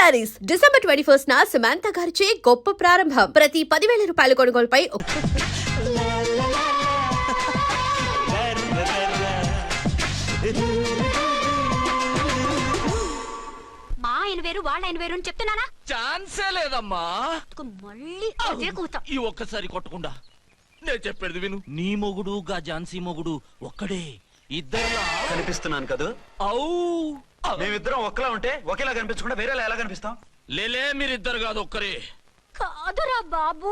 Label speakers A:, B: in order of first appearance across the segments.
A: Saris December 21 Samantha గారిచే గొప్ప ప్రారంభం. ప్రతి 10,000 రూపాయల కొనుగోలుపై
B: మా ఆయన వేరు వాళ్ళ ఆయన వేరు అని చెప్తున్నానా?
C: ఛాన్సే లేదమ్మా.
B: మళ్ళీ అదే కూత.
C: ఈ ఒక్కసారి కొట్టకుండా నేను చెప్పేది విను. నీ మొగుడు గా ఝాన్సీ మొగుడు ఒక్కడే. ఇద్దరులా
D: కనిపిస్తున్నాను కదా? మేమిద్దరం ఒక్కలా ఉంటే ఒకేలా కనిపించకుండా వేరేలా ఎలా కనిపిస్తాం?
C: లేలే, మీరిద్దరు కాదు ఒక్కరే.
B: కాదురా బాబు,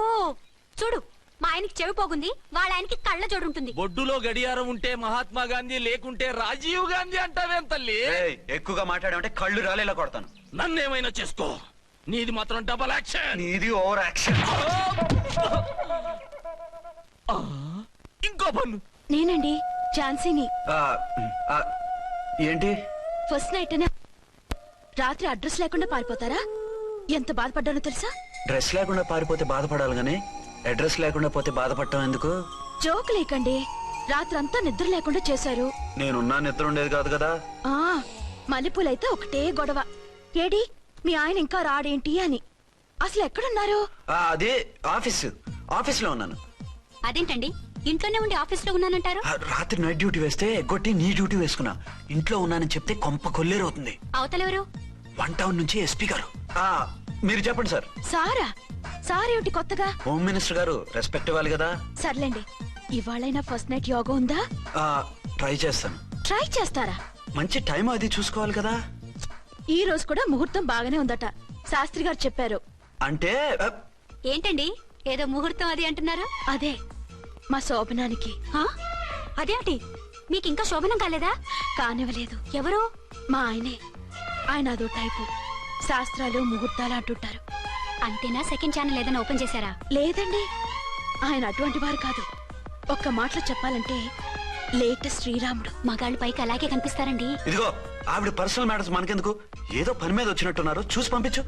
B: చూడు మా ఆయనకి చెవి పోగుంది, వాళ్ళ ఆయనకి కళ్ళ జోడు ఉంటుంది.
C: బొడ్డులో గడియారం ఉంటే మహాత్మా గాంధీ, లేకుంటే రాజీవ్ గాంధీ అంటావేం తల్లి?
D: ఎక్కువగా మాట్లాడామంటే కళ్ళు రాలేలా కొడతాను.
C: నన్నేమైనా చేసుకో, నీది మాత్రం డబల్ యాక్షన్.
D: నీది ఓవర్ యాక్షన్.
C: ఇంకో పన్ను.
E: నేనండి ఝాన్సీని.
D: ఏంటి
E: ఫస్ట్ నైట్ అనే రాత్రి అడ్రస్ లేకుండా పారిపోతారా? ఎంత బాధపడ్డానో తెలుసా?
D: డ్రెస్ లేకుండా పారిపోతే బాధపడాలి గానీ అడ్రస్ లేకుండా పోతే బాధపడటం ఎందుకు?
E: జోక్ లేకండి, రాత్రంతా నిద్ర లేకుండా చేశారు.
D: నేనున్నా నిద్ర ఉండేది కాదు కదా.
E: మల్లెపూలైతే ఒకటే గొడవ. ఏడి మీ ఆయన ఇంకా రాడేంటి అని. అసలు ఎక్కడున్నారు?
D: అదే ఆఫీస్ లో ఉన్నాను.
B: అదేంటండి ఇంట్లోనే ఉండి ఆఫీస్ లో ఉన్నానంటారు?
D: రాత్రి నైట్ డ్యూటీ వేస్తే ఎగ్గొట్టి నీ డ్యూటీ వేసుకున్నా. ఇంట్లో ఉన్నానని చెప్తే కొంప కొల్లేరవుతుంది.
B: అవతలెవరు?
D: 1 టౌన్ నుంచి ఎస్పీ గారు. మీరు చెప్పండి సార్.
E: సారా? సారేమిటి కొత్తగా?
D: హోమ్ మినిస్టర్ గారు, రెస్పెక్ట్ ఇవ్వాలి కదా.
E: సర్లేండి, ఇవాళైనా ఫస్ట్ నైట్ యోగా ఉందా?
D: ట్రై చేస్తాను.
E: ట్రై చేస్తారా?
D: మంచి టైం అది చూసుకోవాలి కదా.
E: ఈ రోజు కూడా ముహూర్తం బాగానే ఉందట, శాస్త్రి గారు చెప్పారు.
D: అంటే
B: ఏంటండి ఏదో ముహూర్తం అది అంటున్నారు?
E: అదే మా శోభనానికి.
B: అదేమిటి మీకు ఇంకా శోభనం కాలేదా?
E: కానివ్వలేదు.
B: ఎవరు?
E: మా ఆయనే. ఆయన అదో టైపు, శాస్త్రాలు ముహూర్తాలు అంటుంటారు.
B: అంతేనా? సెకండ్ ఛానల్ ఏదైనా ఓపెన్ చేశారా?
E: లేదండి, ఆయన అటువంటి వారు కాదు. ఒక్క మాటలో చెప్పాలంటే లేటెస్ట్ శ్రీరాముడు.
B: మగాళ్ళు పైకి అలాగే కనిపిస్తారండి.
D: ఇదిగో ఆవిడ పర్సనల్ మ్యాటర్స్ మనకెందుకు, ఏదో పని మీద వచ్చినట్టున్నారు, చూసి పంపించు.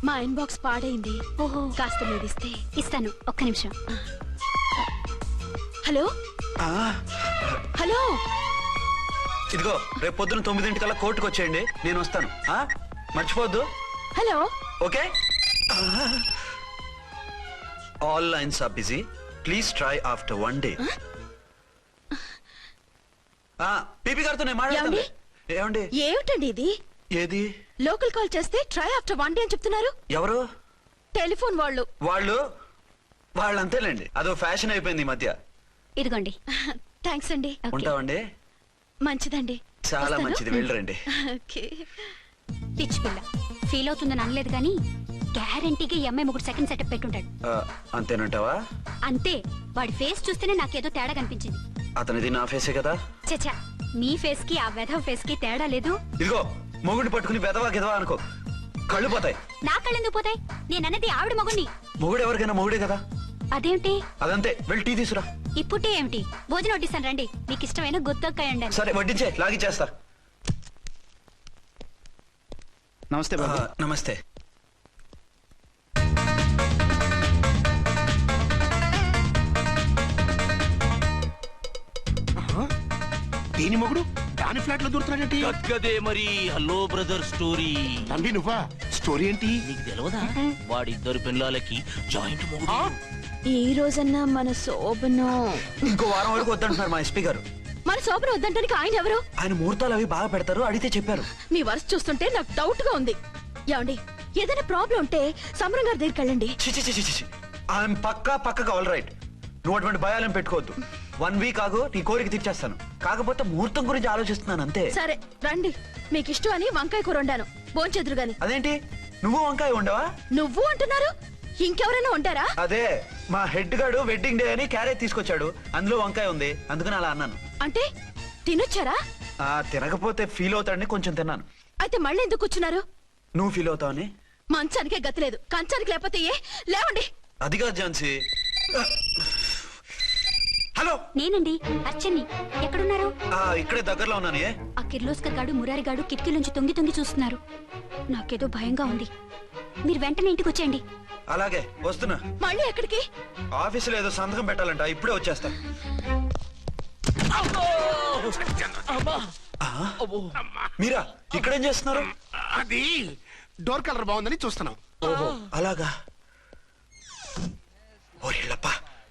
E: మా ఇన్బాక్స్ పాడైంది.
B: ఓహో,
E: కాస్త మీదిస్తే.
B: ఇస్తాను, ఒక్క నిమిషం.
E: హలో హలో,
D: ఇదిగో రేపు పొద్దున 9 కోర్టుకు వచ్చేయండి, నేను వస్తాను. మర్చిపోద్దు.
E: Hello.
D: Okay. All lines are busy, please try after 1 day. పీపీ గారితో నేను మాట్లాడండి. ఏమండి?
E: ఏమిటండి ఇది?
D: ఏది?
E: లోకల్ కాల్ చేస్తే ట్రై ఆఫ్టర్ 1 day అని చెప్తున్నారు.
D: ఎవరు?
E: టెలిఫోన్ వాళ్ళు.
D: వాళ్ళు అంతేలేండి, అదో ఫ్యాషన్ అయిపోయింది ఈ మధ్య.
B: ఇదిగోండి.
E: థ్యాంక్స్ అండి.
D: ఉంటామండి.
E: మంచిదండి.
D: చాలా మంచిది, వెళ్ళరండి.
B: పిచ్చి పిల్ల ఫీల్ అవుతుందని అనలేదు కానీ గ్యారంటీగా ఈ అమ్మాయి ముగ్గురు సెకండ్ సెటప్ పెట్టుంటాడు.
D: అంతేనంటావా?
B: అంతే. వాడి ఫేస్ చూస్తేనే నాకేదో తేడా కనిపించింది.
D: అతనిది నా ఫేసే కదా.
B: చచ్చా, మీ ఫేస్ కి ఆ వెధవ ఫేస్ కి తేడా లేదు.
D: ఇదిగో మొగుడిని పట్టుకుని వెధవా గెదవా అనుకో, కళ్ళు పోతాయి.
B: నా కళ్ళెందుకు పోతాయి? నేనన్నది ఆవిడ మొగుడిని.
D: మొగుడు ఎవరికైనా మొగుడే కదా.
B: అదేంటి?
D: అదంతే, వెళ్ళి టీ తీసురా.
B: ఇప్పుడే ఏమిటి? భోజనం వడ్డిస్తాను రండి, మీకు ఇష్టమైన గుత్తొక్కాయ ఉండండి.
D: సరే వడ్డించే, లాగిచ్చేస్తా.
F: నమస్తే బాబు.
D: నమస్తే.
F: దీని మొగుడు దాని ఫ్లాట్ లో దూరుతున్నాడేంటి?
C: గదే మరి. Hello brother story.
F: తండ్రి నువ్వా? స్టోరీ ఏంటి?
C: నీకు తెలియదా? వాడిద్దరు పిల్లలకి జాయింట్ మొగుడు.
E: ఈ రోజన్నా మన శోభనం.
D: ఇంకో వారం వరకు వద్దంటున్నారు మా ఎస్పీ గారు.
E: మన శోభనం వద్దంటానికి ఆయన ఎవరు?
D: ఆయన ముహూర్తాలు అవి బాగా పెడతారు, అడిగితే చెప్పారు.
E: మీ వరుస చూస్తుంటే నాకు డౌట్ గా ఉంది. ఏమండి, ఏదైనా ప్రాబ్లం ఉంటే సమరం గారి దగ్గరికి వెళ్ళండి.
D: ఆయన పక్కగా ఆల్ రైట్. నువ్వు అటువంటి భయాలను పెట్టుకోవద్దు. 1 week ఆగు, నీ కోరిక తీర్చేస్తాను. కాకపోతే ముహూర్తం గురించి ఆలోచిస్తున్నాను అంతే.
E: సరే రండి, మీకు ఇష్టం అని వంకాయ కూర వండాను, భోంచెదురు గాని.
D: అదేంటి నువ్వు వంకాయ ఉండవా?
E: నువ్వు అంటున్నారు, ఇంకెవరైనా ఉంటారా?
D: అదే మా హెడ్ గాడు వెడ్డింగ్ డే అని క్యారేజ్ తీసుకొచ్చాడు, అందులో వంకాయ ఉంది, అందుకని అలా అన్నాను.
E: అంటే తినొచ్చారా?
D: తినకపోతే ఫీల్ అవుతాడని కొంచెం తిన్నాను.
E: అయితే మళ్ళీ ఎందుకు కూర్చున్నారు?
D: నువ్వు ఫీల్ అవుతావని.
E: మంచానికే గతి లేదు, కంచానికి లేకపోతే ఏ? లేవండి.
D: అది కాదు ఝాన్సీ. హలో,
B: నేనండి అర్చన్ని. ఎక్కడున్నారు?
D: ఇక్కడే దగ్గరలో ఉన్నాను.
B: ఆ కిర్లోస్కర్ గాడు మురారి గాడు కిటికీలోంచి తొంగి చూస్తున్నారు. నాకేదో భయంగా ఉంది. మీరు వెంటనే ఇంటికి వచ్చేయండి.
D: అలాగే వస్తున్నా.
E: మళ్ళీ ఎక్కడికి?
D: ఆఫీసులో ఏదో సంతకం పెట్టాలంట, ఇప్పుడే వచ్చేస్తా. మీరా ఇక్కడేం చేస్తున్నారు?
F: అది డోర్ కలర్ బాగుందని చూస్తున్నాం.
D: ఓహో అలాగా. ఓరేళ్ళప్ప,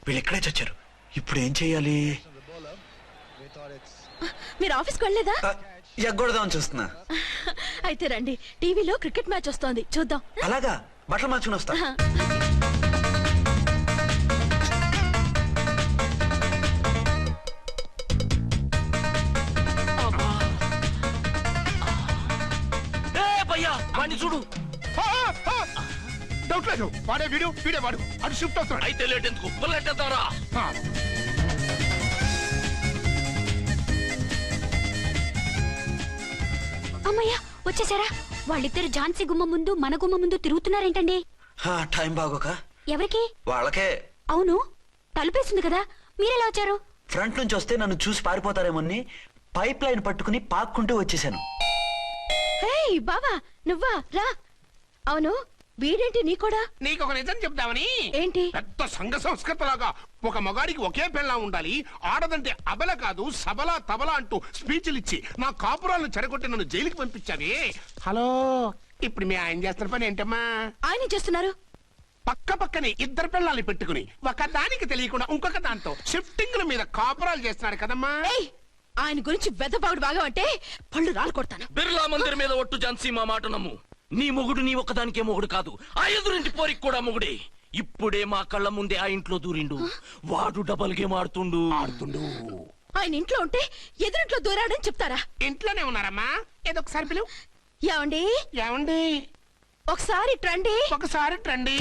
D: వీళ్ళు ఇక్కడే చచ్చారు. ఇప్పుడు ఏం చెయ్యాలి?
E: మీరు ఆఫీస్కి వెళ్ళలేదా?
D: ఎగ్గొడదామని చూస్తున్నా.
E: అయితే రండి, టీవీలో క్రికెట్ మ్యాచ్ వస్తోంది, చూద్దాం.
D: అలాగా, బట్టలు మార్చుకుని వస్తా.
C: ఏ భయ్యా వాడిని చూడు.
F: డౌట్ లేదు, వాడే వీడే వాడు. అటు షిఫ్ట్ అవుతున్నాడు.
C: అయితే లేట్ ఎందుకు, బుల్లెట్ ఎత్తావరా?
B: అమ్మయ్యా వచ్చేసారా? వాళ్ళిద్దరు ఝాన్సీ గుమ్మ ముందు మన గుమ్మ ముందు తిరుగుతున్నారేంటండి?
D: టైం బాగోక
B: ఎవరికి?
D: వాళ్ళకే.
B: అవును, తలుపేస్తుంది కదా, మీరెలా వచ్చారు?
D: ఫ్రంట్ నుంచి వస్తే నన్ను చూసి పారిపోతారేమోని పైప్ లైన్ పట్టుకుని పాక్కుంటూ వచ్చేసాను.
E: హే బావా, నువ్వా? రా. అవును, వీడేంటి నీ కూడా?
F: నీకు ఒక నిజం చెప్దామని.
E: ఏంటి?
F: పెద్ద సంఘ సంస్కృతలాగా ఒక మగాడికి ఒకే పెళ్ళం ఉండాలి, ఆడదంటే అబల కాదు సబల తబల అంటూ స్పీచ్లు ఇచ్చి నా కాపురాలను చెడగొట్టి నన్ను జైలుకి పంపించావే. హలో, ఇప్పుడు మీ ఆయన చేస్తున్న పని ఏంటమ్మా?
E: ఆయన చేస్తున్నారు.
F: పక్క పక్కనే ఇద్దరు పిల్లల్ని పెట్టుకుని ఒక దానికి తెలియకుండా ఇంకొక దాంతో షిఫ్టింగ్ల మీద కాపురాలు చేస్తున్నాడు కదమ్మా.
E: ఏయ్, ఆయన గురించి వెదబాగుడు బాగా అంటే పళ్ళు రాలు కొడతాను.
C: బిర్లా మందిర్ మీద ఒట్టు ఝాన్సీ, మా మాట నమ్ము. నీ మొగుడు నీ ఒక్కదానికే మొగుడు కాదు, ఆ ఎదురింటి పోరికి కూడా మొగుడే. ఇప్పుడే మా కళ్ళ ముందే ఆ ఇంట్లో దూరిండు. వాడు డబల్ గేమ్ ఆడుతుండు.
E: ఆయన ఇంట్లో ఉంటే ఎదురింట్లో దూరాడని చెప్తారా?
F: ఇంట్లోనే ఉన్నారమ్మా, ఏదో ఒకసారి పిలువు.
E: ఏమండి
F: ఏమండి,
E: ఒకసారి ట్రండి.
F: ఒకసారి రండి.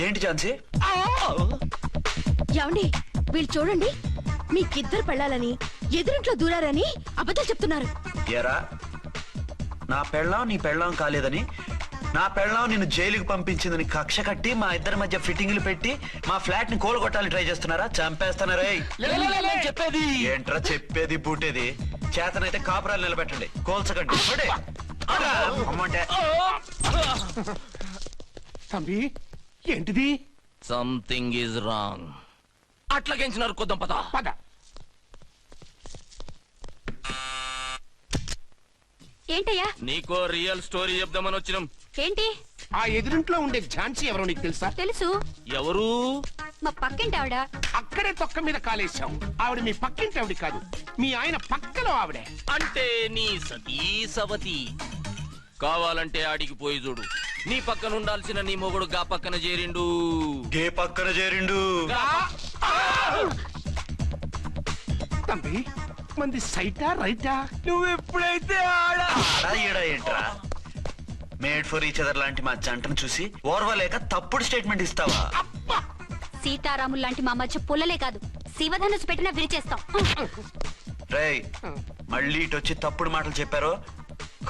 D: ఏంటి ఝాన్సీ?
E: ఏమండి, వీళ్ళు చూడండి, మీకిద్దరు పెళ్ళాలని ఎదురింట్లో దూరారని అబద్ధాలు చెప్తున్నారు.
D: ఎరా, నా పెళ్ళాం నీ పెళ్ళాం కాలేదని, నా పెళ్ళాం నిన్ను జైలుకి పంపించిందని కక్ష కట్టి మా ఇద్దరి మధ్య ఫిట్టింగ్లు పెట్టి మా ఫ్లాట్ ని కోలుగొట్టాలని ట్రై చేస్తున్నారా? చంపేస్తున్నారా?
C: చెప్పేది
D: ఏంట్రా చెప్పేది బూటేది? చేతనైతే కాపురాలు నిలబెట్టండి, కోల్చకండి. పడే. అమ్మంటే
F: తంబి, ఏంటిది?
C: Something is wrong. అట్లాగేంచినారు కొద్దాం పద.
F: పద.
B: ఏంటయ్యా?
C: నీకో రియల్ స్టోరీ చెప్దామని వచ్చినాం.
B: ఏంటి?
F: ఆ ఎదురింట్లో ఉండే ఝాన్సీ ఎవరో నీకు తెలుసా?
B: తెలుసు,
C: ఎవరు?
B: మా పక్కింటి ఆవిడ.
F: అక్కడే తొక్క మీద కాలేశాం. ఆవిడ మీ పక్కింటి ఆవిడ కాదు, మీ ఆయన పక్కలో ఆవిడే.
C: అంటే నీ సతీ సవతి. కావాలంటే ఆడికి పోయి చూడు. నీ పక్కన ఉండాల్సిన నీ మొగుడు గా పక్కన చేరిండు.
D: గే పక్కన చేరిండు.
F: తంబి, మంది సైటా రైటా?
C: నువ్వు ఎప్పుడైతే ఆడా
D: ఈడ ఏంట్రా? మేడ్ ఫర్ ఈచ్ అదర్ లాంటి మా జంటను చూసి ఓర్వలేక తప్పుడు స్టేట్మెంట్ ఇస్తావా?
B: సీతారాములు లాంటి మా మధ్య పుల్లలే కాదు, శివధనుసు పెట్టినా విరిచేస్తాం.
D: రేయ్, మళ్ళీ ఇటు వచ్చి తప్పుడు మాటలు చెప్పారో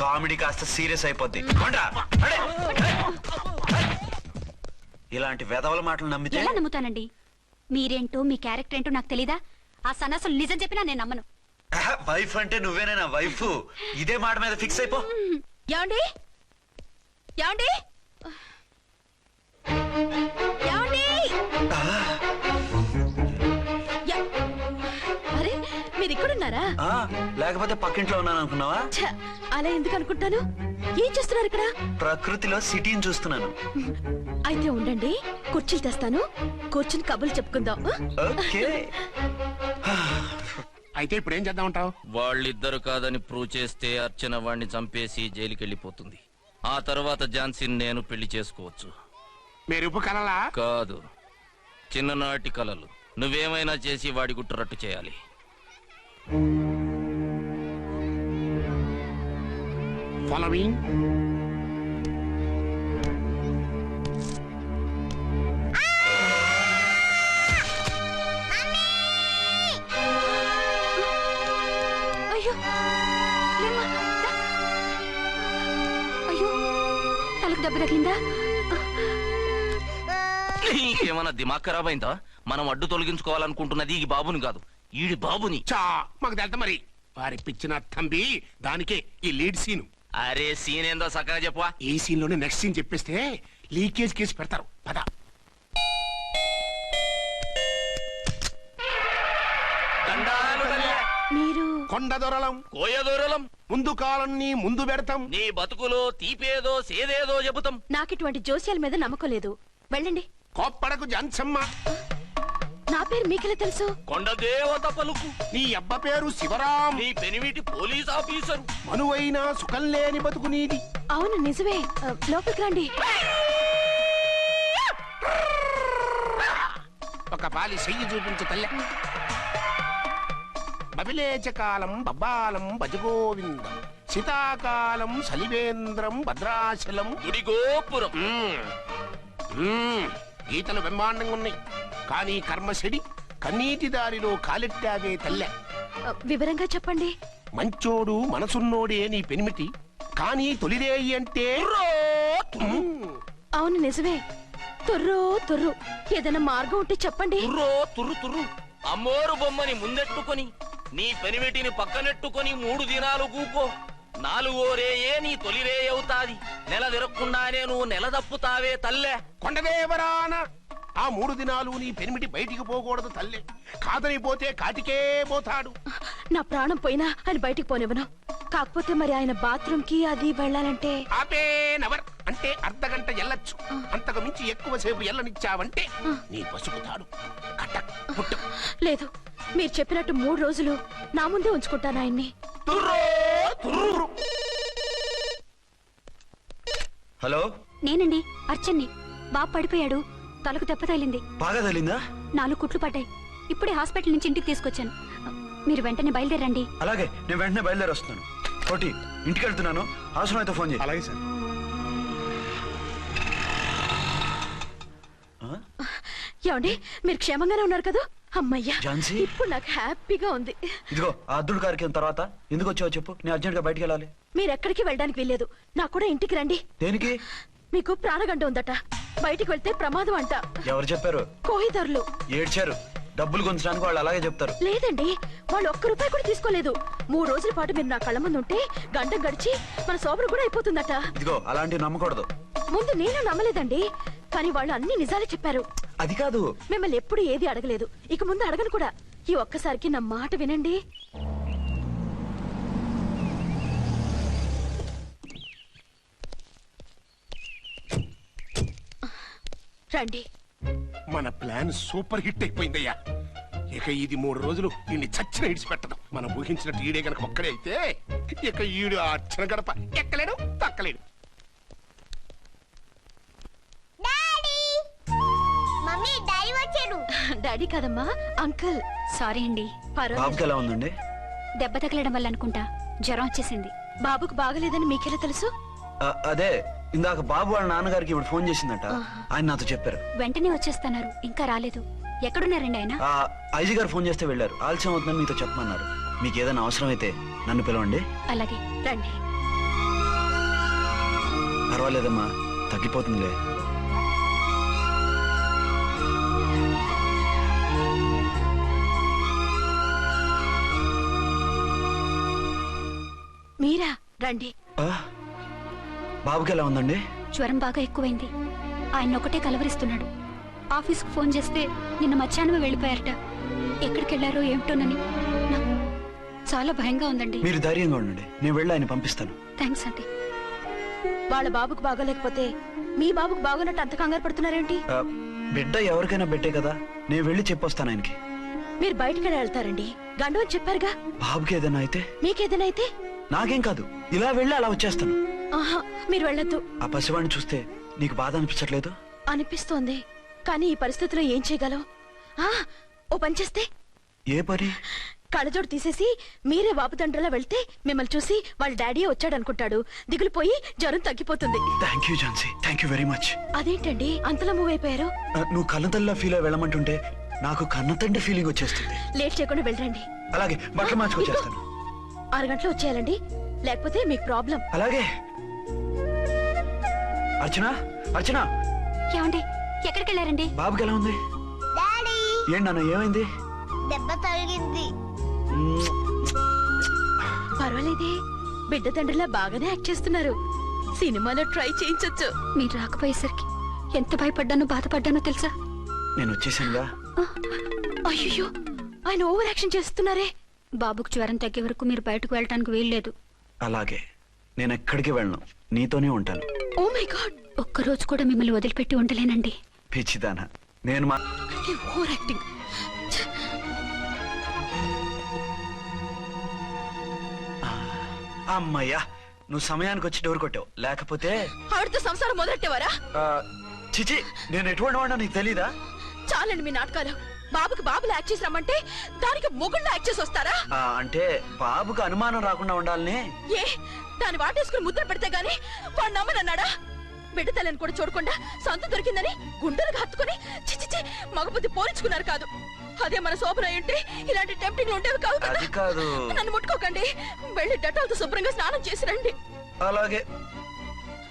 D: కామెడీ కాస్త సీరియస్ అయిపోద్ది. కొండ్రా, అడే. ఇలాంటి వెధవల మాటలు నమ్మితే
B: ఎలా నమ్ముతానండి? మీరేంటో మీ క్యారెక్టర్ ఏంటో నాకు తెలీదా? ఆ సన్నాసులు నిజం చెప్పినా నేను నమ్మను.
D: వైఫ్ అంటే నువ్వేనా వైఫ్? ఇదే మాట మీద ఫిక్స్ అయిపో.
E: ఏమండి, ఏమండి, ఏమండి? యా- అరే, మీరు ఇక్కడున్నారా?
D: లేకపోతే పక్కింట్లో ఉన్నాను అనుకున్నావా?
E: ఛ, అలా ఎందుకు అనుకుంటాను? ఏం చేస్తున్నారు ఇక్కడ?
D: ప్రకృతిలో సిటీని చూస్తున్నాను.
E: అయితే ఉండండి, కుర్చీలు తెస్తాను, కూర్చుని కబుర్లు చెప్పుకుందాం.
D: ఓకే.
F: అయితే ఇప్పుడు ఏం చేద్దామంటావు?
C: వాళ్ళిద్దరు కాదని ప్రూవ్ చేస్తే అర్చన వాణ్ణి చంపేసి జైలుకి వెళ్ళిపోతుంది. ఆ తర్వాత ఝాన్సీని నేను పెళ్లి చేసుకోవచ్చు.
F: మీరు ఉప్పు కలలా?
C: కాదు, చిన్ననాటి కలలు. నువ్వేమైనా చేసి వాడి గుట్టురట్టు చేయాలి.
F: ఫాలోయింగ్.
B: అయ్యో, లేమ్మా, రా. అయ్యో, తలకు దెబ్బ తగిలిందా?
C: నీకేమన్నా దిమాగ్ ఖరాబ్ అయిందా? మనం అడ్డు తొలగించుకోవాలనుకుంటున్నది ఈ బాబుని కాదు, ఈడి బాబుని.
F: చా, మాకు తెలుత మరి. వారి పిచ్చిన తంబి, దానికే ఈ లీడ్ సీన్.
C: అరే సీన్ ఏందో సక్కగా చెప్పవా?
F: ఈ సీన్ లోనే నెక్స్ట్ సీన్ చెప్పేస్తే లీకేజ్ కేసు పెడతారు. పద.
E: మీరు
F: కొండ దొరలం
C: కోయదూరలం
F: ముందు కాలాన్ని ముందు పెడతాం.
C: నీ బతుకులో తీపేదో సేదేదో చెబుతాం.
E: నాకిటువంటి జోస్యాల మీద నమ్మకం లేదు. వెళ్ళండి.
F: కోప్పడకు జాన్సమ్మ.
E: నా పేరు మీకెలా తెలుసు?
C: కొండ దేవత పలుకు.
F: నీ అబ్బ పేరు శివరాం.
C: నీ పెనిమిటి పోలీస్ ఆఫీసరు.
F: మనువైనా సుఖం లేని బతుకు నీది.
E: అవును నిజమే. లోపలికి రండి.
F: ఒక పాలి చెయ్యి చూపించు తల్లె. బబిలేచకాలం బబ్బాలం భజగోవిందం, శీతాకాలం సలివేంద్రం భద్రాచలం.
C: గుడిగోపురం.
F: గీతలు బ్రహ్మాండంగా ఉన్నాయి, కానీ కర్మశడి కన్నీటి దారిలో కాలెట్టాగే తల్లె.
E: వివరంగా చెప్పండి.
F: మంచోడు మనసున్నోడే నీ పెనిమిటి, కానీ తొలిరేయి అంటే
E: అవును నిజమే. తుర్రు తుర్రు. ఏదైనా మార్గం ఉంటే చెప్పండి.
C: తుర్రో తుర్రు తుర్రు. అమ్మోరు బొమ్మని ముందెట్టుకొని నీ పెనిమిటిని పక్కనెట్టుకొని 3 దినాలు కూకో. 4వ రేయే నీ తొలి రే అవుతాది. నెల తిరగకుండానే నువ్వు నెల తప్పుతావే తల్లే.
F: కొండదేవరాన ఆ 3 దినాలు నీ పెనిమిటి బయటికి పోకూడదు తల్లే. కాదని పోతే కాటికే పోతాడు.
E: నా ప్రాణం పోయినా ఆయన బయటికి పోనివ్వను. కాకపోతే మరి ఆయన బాత్రూమ్ కి అది వెళ్ళాలంటే
F: ఆపేనవర్ అంటే అర్ధగంట ఎల్లొచ్చు. అంతకు మించి ఎక్కువసేపు ఎల్లనిచ్చావంటే నీ పసుపుతాడు కటక్ పుట్టు.
E: లేదు, మీరు చెప్పినట్టు 3 రోజులు నా ముందే ఉంచుకుంటాను ఆయన్ని.
F: తుర్రో తుర్రు.
D: హలో,
B: నేనండి అర్చన్ని. బాబు పడిపోయాడు, తలకు దెబ్బ తగిలింది.
D: బాగా తగిలిందా?
B: 4 కుట్లు పడ్డాయి. ఇప్పుడే హాస్పిటల్ నుంచి ఇంటికి తీసుకొచ్చాను. మీరు వెంటనే బయలుదేరండి.
D: అలాగే, నేను వెంటనే బయలుదేరి వస్తున్నాను. కోటి, ఇంటికి వెళ్తున్నాను. అవసరం అయితే ఫోన్ చేయి.
F: అలాగే సార్.
E: ఏమండి, మీరు క్షేమంగానే ఉన్నారు కదా? అమ్మయ్యా,
D: ఝాన్సీ?
E: ఇప్పుడు నాకు హ్యాపీగా ఉంది.
D: ఇదిగో ఆ అద్దుడు కార్యక్రమం తర్వాత ఎందుకు వచ్చావో చెప్పు. నేను అర్జెంట్ గా బయటికి వెళ్ళాలి.
E: మీరు ఎక్కడికి వెళ్ళడానికి వెళ్ళలేదు. నాకు కూడా ఇంటికి రండి.
D: దేనికి?
E: మీకు ప్రాణగంట ఉందట. బయటికి వెళ్తే ప్రమాదం అంట.
D: ఎవరు చెప్పారు?
E: కోహిదర్లు
D: ఏడ్చారు. డబ్బులు గుంచడానికి వాళ్ళు అలాగే చెప్తారు.
E: లేదండి, వాళ్ళు ₹1 కూడా తీసుకోలేదు. 3 రోజుల పాటు మీరు నా కళ్ళ ముందు ఉంటే గంట గడిచి మన సోబరు కూడా అయిపోతుందట.
D: ఇదిగో అలాంటివి నమ్మకూడదు.
E: ముందు నేను నమ్మలేదండి, కానీ వాళ్ళు అన్ని నిజాలే చెప్పారు.
D: అది కాదు.
E: మిమ్మల్ని ఎప్పుడు ఏది అడగలేదు, ఇక ముందు అడగను కూడా. ఈ ఒక్కసారికి నా మాట వినండి. రండి.
F: మన ప్లాన్ సూపర్ హిట్ అయిపోయిందయ్యా. ఇక ఇది 3 రోజులు ఈయన్ని చచ్చిన ఇడిచి పెట్టడం. మనం ఊహించినట్టు ఈడే గనక ఒక్కడే అయితే ఇక ఈడు ఆ అర్చన గడప ఎక్కలేడు తక్కలేడు.
E: డాడీ కాదమ్మా, అంకుల్.
B: సారీ అండి.
D: బాబుకి ఎలా ఉందండి?
B: దెబ్బ తగలడం వల్ల అనుకుంటా జ్వరం వచ్చేసింది.
E: బాబుకు బాగలేదని మీకెలా తెలుసు?
D: అదే ఇందాక బాబు వాళ్ళ నాన్నగారికి ఇప్పుడు ఫోన్ చేసిందట. ఆయన నాతో చెప్పారు.
B: వెంటనే వచ్చేస్తున్నారు, ఇంకా రాలేదు. ఎక్కడున్నారండి ఆయన?
D: ఐజీ గారు ఫోన్ చేస్తే వెళ్ళారు. ఆలస్యం అవుతుందని మీతో చెప్పమన్నారు. మీకు ఏదైనా అవసరం అయితే నన్ను పిలవండి.
B: అలాగే.
E: రండి.
D: పర్వాలేదమ్మా, తగ్గిపోతుందిలే.
E: మీరా? రండి.
D: బాబుకి ఎలా ఉందండి?
B: జ్వరం బాగా ఎక్కువైంది. ఆయన ఒకటే కలవరిస్తున్నాడు. ఆఫీస్కు ఫోన్ చేస్తే నిన్న మధ్యాహ్నం వెళ్ళిపోయారట. ఎక్కడికి వెళ్ళారో ఏమిటోనని నాకు చాలా భయంగా ఉందండి.
D: మీరు ధైర్యంగా ఉండండి, నేను వెళ్ళి ఆయన పంపిస్తాను.
B: థ్యాంక్స్ అండి.
E: వాళ్ళ బాబుకు బాగోలేకపోతే మీ బాబుకు బాగోనట్టు అంత కంగారు పడుతున్నారేంటి?
D: బిడ్డ ఎవరికైనా బిడ్డే కదా, నేను వెళ్ళి చెప్పొస్తాను ఆయనకి.
E: మీరు బయటకి వెళ్తారండి, గండు అని చెప్పారుగా.
D: బాబుకి ఏదైనా అయితే?
E: మీకేదైనా అయితే?
D: నాకేం కాదు, ఇలా వెళ్ళి అలా వచ్చేస్తాను.
E: ఆహా, మీరు వెళ్ళొద్దు.
D: ఆ పసివాడిని చూస్తే నీకు బాధ అనిపించట్లేదు?
E: అనిపిస్తోంది, కానీ ఈ పరిస్థితిలో ఏం చేయగలం? ఓ పని చేస్తే?
D: ఏ పని?
E: కళ్ళజోడు తీసేసి మీరే బాబుతండ్రిలా వెళ్తే మిమ్మల్ని చూసి వాళ్ళ డాడీ వచ్చాడు అనుకుంటాడు. దిగులు పోయి జ్వరం తగ్గిపోతుంది.
D: Thank you Jhansi, thank you very much.
E: అదేంటండి అంతలా మూవ్ అయిపోయారు?
D: నువ్వు కన్నతల్లిలా ఫీల్ అయి వెళ్ళమంటుంటే నాకు కన్నతండ్రి ఫీలింగ్ వచ్చేస్తుంది.
E: లేట్ చేయకుండా వెళ్ళండి.
D: అలాగే, బట్టలు మార్చుకొచ్చేస్తాను.
E: 6 గంటలు వచ్చేయాలండి, లేకపోతే మీకు ప్రాబ్లం.
D: అలాగే. అర్చన, అర్చన.
B: ఏమండి, ఎక్కడికి వెళ్ళారండి?
D: బాబుకి ఎలా ఉంది? ఏంటి నాన్న, ఏమైంది?
G: దెబ్బ తగిలింది.
E: పర్వాలేదే, బిడ్డ తండ్రిలా బాగానే యాక్ట్ చేస్తున్నారు. సినిమాలో ట్రై చేయించొచ్చు.
B: మీరు రాకపోయేసరికి ఎంత భయపడ్డానో బాధపడ్డానో తెలుసా?
D: నేను వచ్చేసానుగా.
E: అయ్యో, ఆయన ఓవర్ యాక్షన్ చేస్తున్నారే.
B: బాబుకు జ్వరం తగ్గే వరకు మీరు బయటకు వెళ్ళటానికి వీల్లేదు.
D: అలాగే, నేను ఎక్కడికి వెళ్ళను, నీతోనే ఉంటాను.
B: ఓ మై గాడ్, ఒక్కరోజు కూడా మిమ్మల్ని వదిలిపెట్టి ఉండలేనండి.
D: పిచ్చిదానా, నేను మా
B: ఓవర్ యాక్టింగ్.
D: అమ్మయ్యా, నువ్వు సమయానికి వచ్చి డోర్ కొట్టావు, లేకపోతే
E: ఆవిడతో సంసారం మొదలెట్టేవారా?
D: ఆ, చిచి, నేను ఎటువంటి వాడినా నీకు తెలీదా?
E: చాలండి మీ నాటకాలు. బాబుకి బాబులు యాక్ట్ చేసి రమ్మంటే దానికి మొగుళ్ళు యాక్ట్ చేసి వస్తారా?
D: అంటే బాబుకు అనుమానం రాకుండా ఉండాలని.
E: ఏ దాన్ని వాటేసుకుని ముద్ర పెడితే గాని వాడు నమ్మనన్నాడా? బిడ్డ తల్లిని కూడా చూడకుండా సొంత దొరికిందని గుండెలకు హత్తుకుని చిచిచి మగబుద్ధి పోల్చుకున్నారు కాదు. అదే మన శోభన ఉంటే ఇలాంటి టెంప్టింగ్ ఉండేవి కావు కదా.
D: అది కాదు.
E: నన్ను ముట్టుకోకండి, వెళ్ళి డెటాల్తో శుభ్రంగా స్నానం చేసి రండి.
D: అలాగే.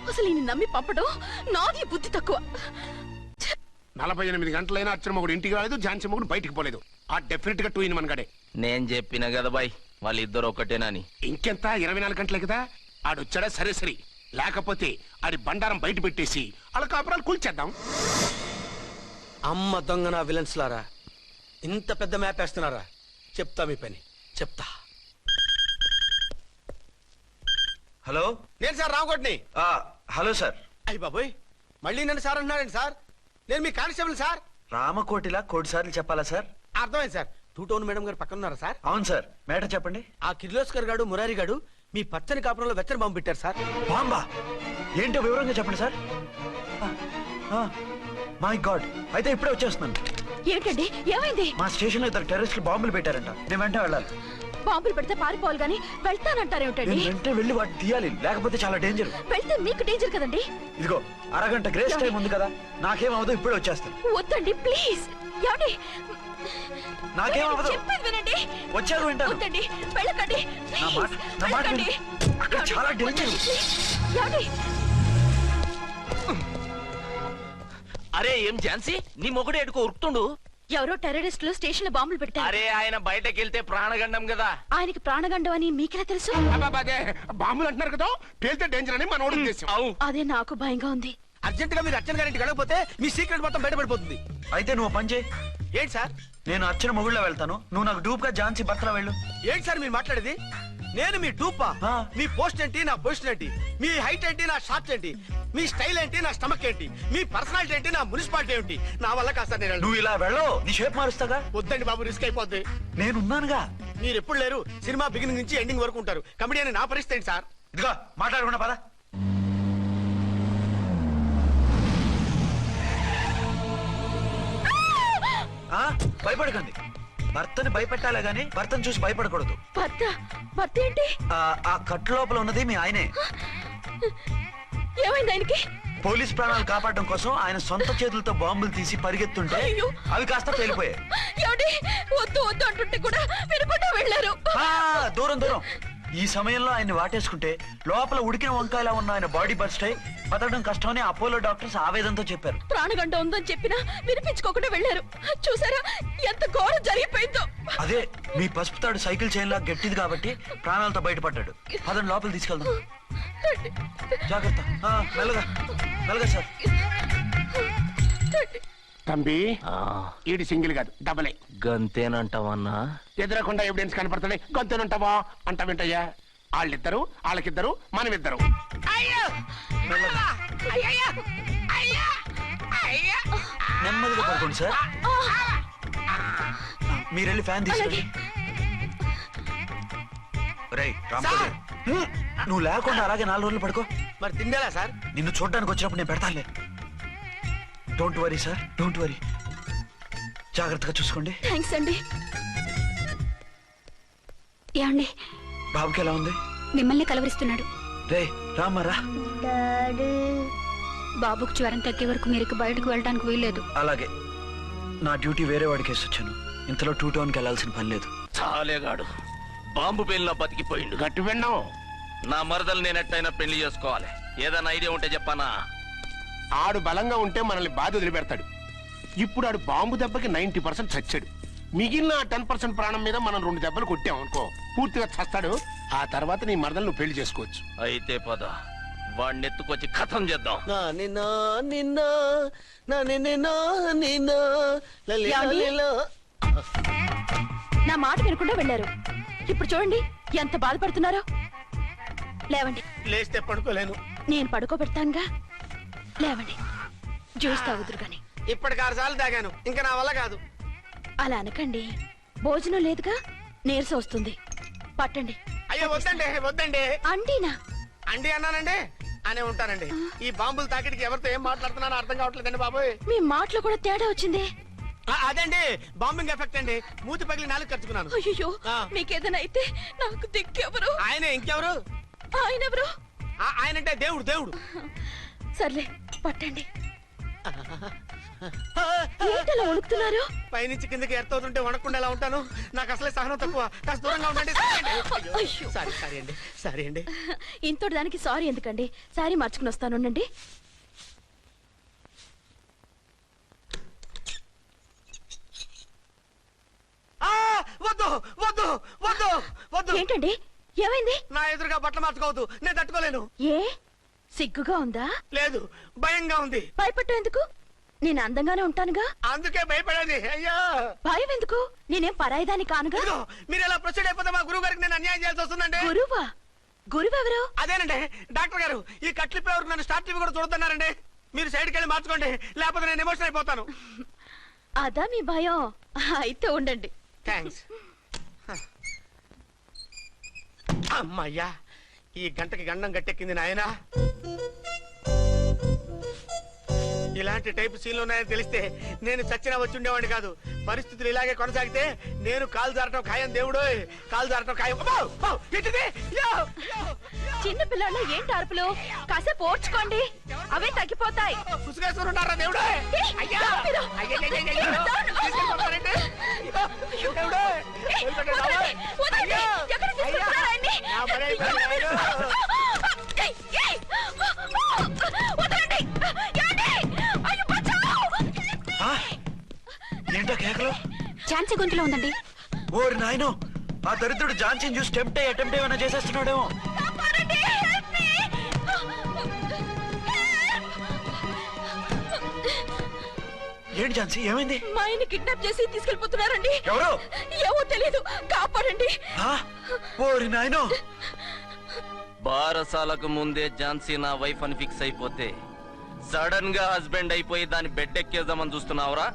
E: అసలు ఈయన నమ్మి పంపడం నాది బుద్ధి తక్కువ.
F: 48 గంటలైనా అచ్చిన మొగుడు ఇంటికి రాలేదు, ఝాన్సీ మొగుడు బయటికి పోలేదు. ఆ డెఫినెట్ గా 2 in 1 గడే.
C: నేను చెప్పిన కదా బాయ్, వాళ్ళిద్దరు ఒకటేనని.
F: ఇంకెంత 24 గంటలే కదా. ఆడొచ్చాడా సరే సరే, లేకపోతే ఆడి బండారం బయట పెట్టేసి వాళ్ళ కాపురాలు కూల్చేద్దాం.
H: అమ్మ దొంగ నా విలన్స్ లారా, ఇంత పెద్ద మ్యాప్ వేస్తున్నారా? చెప్తా మీ పని, చెప్తా.
D: హలో.
H: నేను సార్ రామకోటిని.
D: Hello sir.
H: అయ్యి బాబోయ్, మళ్ళీ నన్ను సార్ అంటున్నారండి సార్? నేను మీ కానిస్టేబుల్ సార్.
D: రామకోటిలా కోటి సార్లు చెప్పాలా సార్?
H: అర్థమైంది సార్. 2 టౌన్ మేడం గారు పక్కన ఉన్నారా సార్?
D: అవును సార్. మేటర్ చెప్పండి.
H: ఆ కిర్లోస్కర్ గాడు మురారి గాడు మీ పచ్చని కాపురంలో వెచ్చని బాంబు పెట్టారు సార్.
D: బాంబా? ఏంటో వివరంగా చెప్పండి సార్. మై గాడ్, అయితే ఇప్పుడే వచ్చేస్తున్నాను.
E: ఏంటండి, ఏమైంది?
D: మా స్టేషన్ లో 2 టెర్రరిస్టులు బాంబులు పెట్టారంట. నేను వెంటనే వెళ్ళాలి.
E: బాంబులు పెడితే పారిపోవాలి గాని వెళ్తానంటారేమిటండి?
D: నేను వెంటనే వెళ్ళి వాటిని తీయాలి, లేకపోతే చాలా డేంజర్.
E: వెళ్తే మీకు డేంజర్ కదండి.
D: ఇదిగో అరగంట గ్రేస్ టైం ఉంది కదా, నాకేమవదు, ఇప్పుడే వచ్చేస్తాను.
E: వద్దండి ప్లీజ్. ఏమండి,
D: నాకేమవదు,
E: చెప్పేది వినండి.
D: వచ్చాక వింటాను.
E: వద్దండి, వెళ్ళకండి.
D: నా మాట- నా మాట
E: వెళ్ళకండి.
D: విను. అక్కడ చాలా డేంజర్.
E: వద్దండి, please. ఏమండి?
C: అరే ఏం ఝాన్సీ, నీ మొగుడు ఎడుకో ఉరుకుతుండు.
E: ఎవరో టెర్రరిస్టులు స్టేషన్ లో బాంబులు పెట్టారు.
C: అరే ఆయన బయటకెళ్తే ప్రాణగండం కదా.
E: ఆయనకి ప్రాణగండం అని మీకెలా తెలుసు?
F: అదే బాంబులు అంటున్నారు కదా, పేలితే డేంజర్ అని మన ఉద్దేశం.
C: అవు
E: అదే నాకు భయంగా ఉంది.
H: అర్జెంట్ గా మీరు అర్చన గారింటికి వెళ్ళకపోతే మీ సీక్రెట్ మొత్తం బయటపడిపోతుంది.
D: అయితే నువ్వు పని చేయి.
H: ఏంటి సార్?
D: నేను అర్చన మొగుళ్ళ వెళ్తాను, నువ్వు నాకు డూప్ గా ఝాన్సీ భర్తలో వెళ్ళు.
H: ఏంటి సార్ మీరు మాట్లాడేది? నేను మీ డూపా?
D: ఆ.
H: మీ పోస్ట్ ఏంటి, నా పొజిషన్ ఏంటి? మీ హైట్ ఏంటి, నా షార్ట్ ఏంటి? మీ స్టైల్ ఏంటి, నా స్టమక్ ఏంటి? మీ పర్సనాలిటీ ఏంటి, నా మున్సిపాలిటీ ఏంటి? నా వల్ల కాస్త నేను వెళ్ళను.
D: నువ్వు ఇలా వెళ్ళవు, నీ షేప్ మారుస్తాగా.
H: వద్దండి బాబు, రిస్క్ అయిపోద్ది.
D: నేనున్నానుగా.
H: మీరు ఎప్పుడు లేరు, సినిమా బిగినింగ్ నుంచి ఎండింగ్ వరకు ఉంటారు. కమిడియన్ నా పరిస్థితి ఏంటి సార్?
D: ఇదిగో మాట్లాడకుండా పద. భయపడకండి. భర్తని భయపెట్టాలే గాని భర్తను చూసి భయపడకూడదు.
E: భర్త? భర్త ఏంటి?
D: ఆ కట్టు లోపల ఉన్నది మీ ఆయనే.
E: ఏమైంది ఆయనకి?
D: పోలీస్ ప్రాణాలు కాపాడడం కోసం ఆయన సొంత చేతులతో బాంబులు తీసి పరిగెత్తుంటే
E: అయ్యో.
D: అవి కాస్త పేలిపోయాయి.
E: ఏమండి, వద్దు వద్దు అంటుంటే కూడా వినకుండా వెళ్ళారు.
D: దూరం దూరం. ఈ సమయంలో ఆయన వాటేసుకుంటే లోపల ఉడికిన వంకాయలా ఉన్న ఆయన బాడీ బర్స్ట్ అయి బతకడం కష్టమని అపోలో డాక్టర్స్ ఆవేదంతో చెప్పారు.
E: ప్రాణగంట ఉందని చెప్పినా వినిపించుకోకుండా వెళ్ళారు. చూసారా ఎంత ఘోరం జరిగిపోయిందో.
D: అదే మీ పసుపు తాడు సైకిల్ చైన్ లా గట్టిది కాబట్టి ప్రాణాలతో బయటపడ్డాడు. అతను లోపల తీసుకెళ్దాం. జాగ్రత్త. మెల్లగా మెల్లగా సార్.
F: తంబి, ఈడి సింగిల్ కాదు డబలే.
C: గంతేనంటావన్నా?
F: ఎదురకుండా ఎవిడెన్స్ కనపడుతుంది, గొంతునుంటావా అంటావేంటయ్యా? వాళ్ళిద్దరు, వాళ్ళకిద్దరు, మనమిద్దరు.
D: నెమ్మదిగా పడుకోండి సార్. మీరు వెళ్ళి ఫ్యాన్ తీసుకెళ్ళి. రేయ్ రాంపల్లి, నువ్వు లేకుండా అలాగే 4 రోజులు పడుకో.
H: మరి తిండేలా సార్?
D: నిన్ను చూడడానికి వచ్చినప్పుడు నేను పెడతానులే. Don't worry sir, don't worry. జాగ్రత్తగా చూసుకోండి.
E: థ్యాంక్స్ అండి.
B: ఏమండి,
D: బాబుకి ఎలా ఉంది?
B: మిమ్మల్ని కలవరిస్తున్నాడు.
D: రే రామారా.
G: డాడీ
B: బాబుకు జ్వరం తగ్గే వరకు మీరు బయటకు వెళ్ళడానికి వీల్లేదు.
D: అలాగే. నా డ్యూటీ వేరే వాడికి వేసి వచ్చాను. ఇంతలో 2 టౌన్కి వెళ్ళాల్సిన పని లేదు.
C: చాలేగాడు బాంబు పేలిన బతికిపోయిండు.
F: గట్టి విన్నావు.
C: నా మరదలు నేను ఎట్టయినా పెళ్లి చేసుకోవాలి. ఏదైనా ఐడియా ఉంటే చెప్పానా?
F: ఆడు బలంగా ఉంటే మనల్ని బాధ వదిలిపెడతాడు. ఇప్పుడు ఆడు బాంబు దెబ్బకి 90% చచ్చాడు. మిగిలిన 10% ప్రాణం మీద మనం 2 దెబ్బలు కొట్టాం అనుకో, పూర్తిగా చస్తాడు. ఆ తర్వాత నీ మరదలు నువ్వు పెళ్లి చేసుకోవచ్చు.
C: అయితే పద, వాడిని ఎత్తుకొచ్చి కథం చేద్దాం.
E: ఏమండి? నా మాట వినకుండా వెళ్ళారు. ఇప్పుడు చూడండి ఎంత బాధపడుతున్నారో. లేవండి,
H: లేస్తే పడుకోలేను.
E: నేను పడుకోబెడతానుగా. లేవండి, జ్యూస్ తాగుదురు గాని.
H: ఇప్పటికి 6 సార్లు తాగాను, ఇంకా నా వల్ల కాదు.
E: అలా అనకండి, భోజనం లేదుగా, నీరసం వస్తుంది. పట్టండి.
H: అయ్యో వద్దండి, వద్దండి.
E: అండినా?
H: అండి అన్నానండి అనే ఉంటానండి. ఈ బాంబులు తాకిడికి ఎవరితో ఏం మాట్లాడుతున్నానో అర్థం కావట్లేదండి బాబోయ్.
E: మీ మాటలో కూడా తేడా వచ్చింది.
H: అదండి బాంబింగ్ ఎఫెక్ట్ అండి. మూతి పగిలి 4 ఖర్చుకున్నాను.
E: అయ్యో,
H: ఆ.
E: మీకేదైనా అయితే నాకు దిక్కెవరు?
H: ఆయనే, ఇంకెవరు?
E: ఆయనెవరు?
H: ఆయనంటే దేవుడు, దేవుడు.
E: సర్లే, పట్టండి. ఏంటలా వణుకుతున్నారు?
H: పైనుంచి కిందకి ఎర్తవుతుంటే వణకుండా ఎలా ఉంటాను? నాకు అసలే సహనం తక్కువ. కాస్త దూరంగా ఉండండి.
E: అయ్యో.
H: సారీ అండి, సారీ అండి.
E: ఇంతటి దానికి సారీ ఎందుకండి? సారీ మార్చుకుని వస్తాను, ఉండండి.
H: వద్దు వద్దు వద్దు వద్దు.
E: ఏంటండి, ఏమైంది?
H: నా ఎదురుగా బట్టలు మార్చుకోవద్దు, నేను తట్టుకోలేను.
E: ఏ సిగ్గుగా ఉందా?
H: లేదు, భయంగా ఉంది.
E: భయపట్టు ఎందుకు? నేను అందంగానే ఉంటానుగా.
H: అందుకే భయపడేది. అయ్యా,
E: భయం ఎందుకు? నేనేం పరాయిదాన్ని కానుగా.
H: ఇదిగో, మీరు ఎలా ప్రొసీడ్ అయిపోతే మా గురువు గారికి నేను అన్యాయం చేయాల్సి వస్తుందండి.
E: గురువా? గురువెవరు?
H: అదేనండి డాక్టర్ గారు. ఈ కట్లిప్పే వరకు నన్ను స్టార్ట్ టీవీ కూడా చూడొద్దన్నారండి. మీరు సైడ్కి వెళ్ళి మార్చుకోండి, లేకపోతే నేను ఎమోషన్ అయిపోతాను.
E: అదా మీ భయం? అయితే ఉండండి.
H: థ్యాంక్స్. అమ్మయ్యా, ఈ గంటకి గండం గట్టెక్కింది నాయనా. ఇలాంటి టైప్ సీన్లు ఉన్నాయని తెలిస్తే నేను చచ్చినా వచ్చి ఉండేవాడిని కాదు. పరిస్థితులు ఇలాగే కొనసాగితే నేను కాలు జారటం ఖాయం. దేవుడు, కాలు జారటం ఖాయం.
E: చిన్న పిల్లలు ఏంటి అరుపులు? కాసేపు ఓర్చుకోండి, అవే తగ్గిపోతాయి.
H: పుసుకేసుకుని ఉన్నారా దేవుడు?
D: ఏంటో కేకలు?
B: ఛాన్సీ గొంతులో ఉందండి.
D: ఓరి నాయనో, ఆ దరిద్రుడు జాన్సన్ చూసి అటెంప్ట్ ఏమైనా చేసేస్తున్నాడేమో. ఏంటి ఝాన్సీ, ఏమైంది?
E: మా ఆయన కిడ్నాప్ చేసి తీసుకెళ్లిపోతున్నారండి.
D: ఎవరు?
E: ఏవో తెలీదు, కాపాడండి.
D: ఓరి నాయనో.
C: బారసాలకు ముందే ఝాన్సీ నా వైఫ్ అని ఫిక్స్ అయిపోతే సడన్ గా హస్బెండ్ అయిపోయి దాన్ని బెడ్ ఎక్కేద్దామని చూస్తున్నావురా?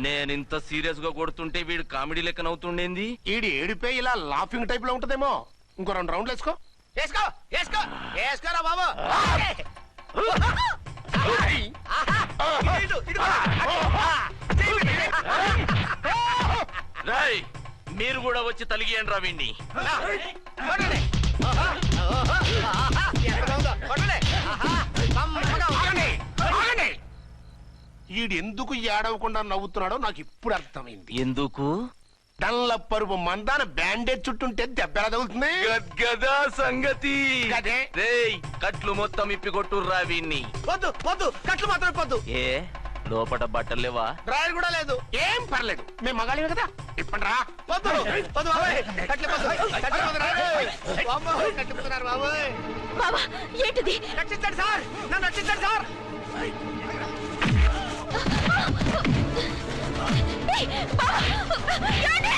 C: నేనింత సీరియస్ గా కొడుతుంటే వీడు కామెడీ లెక్క నవ్వుతుండేంది?
F: ఈడి ఏడిపే ఇలా లాఫింగ్ టైప్ లో ఉంటదేమో. ఇంకో 2 రౌండ్లు వేసుకో.
H: వేసుకో వేసుకో వేసుకోరా బాబు.
C: రేయ్, మీరు కూడా వచ్చి తలిగియండి రా వీణ్ణి.
F: ఈడు ఎందుకు ఏడవకుండా నవ్వుతున్నాడో నాకు ఇప్పుడు అర్థమైంది.
C: ఎందుకు?
F: డల్లపరుపు మందాన బ్యాండేజ్ చుట్టుంటే దెబ్బ ఎలా తగులుతుంది?
C: గద్గదా సంగతి.
F: గదే.
C: రేయ్, కట్లు మొత్తం ఇప్పి కొట్టుర్రా వీణ్ణి.
H: వద్దు వద్దు, కట్లు మాత్రం పొద్దు.
C: ఏ లోపట బట్టలు లేవా?
H: డ్రాయర్ కూడా లేదు.
F: ఏం పర్లేదు, మేము మగాళివే కదా. ఇప్పండి రా.
H: వద్దు వద్దు బాబాయ్, కట్లు పొద్దు, కట్లు పొద్దు రా. బాబోయ్, కట్లు పొద్దున్నారు బాబోయ్.
E: బాబా, ఏంటిది?
H: రక్షించండి సార్, నన్ను రక్షించండి సార్.
E: ఏయ్, బాబా, ఏంటి?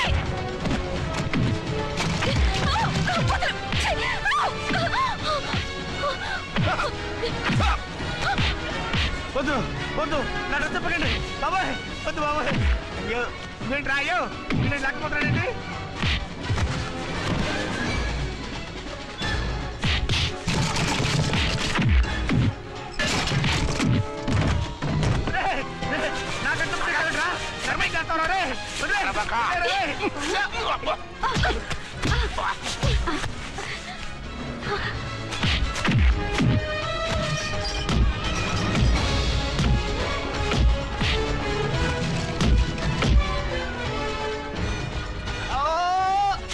H: వద్దు వద్దు, నన్ను చెప్పకండి బాబాయ్. వద్దు బాబాయ్. అయ్యో, మీరు రాయో, నేను లేకపోతున్నానండి.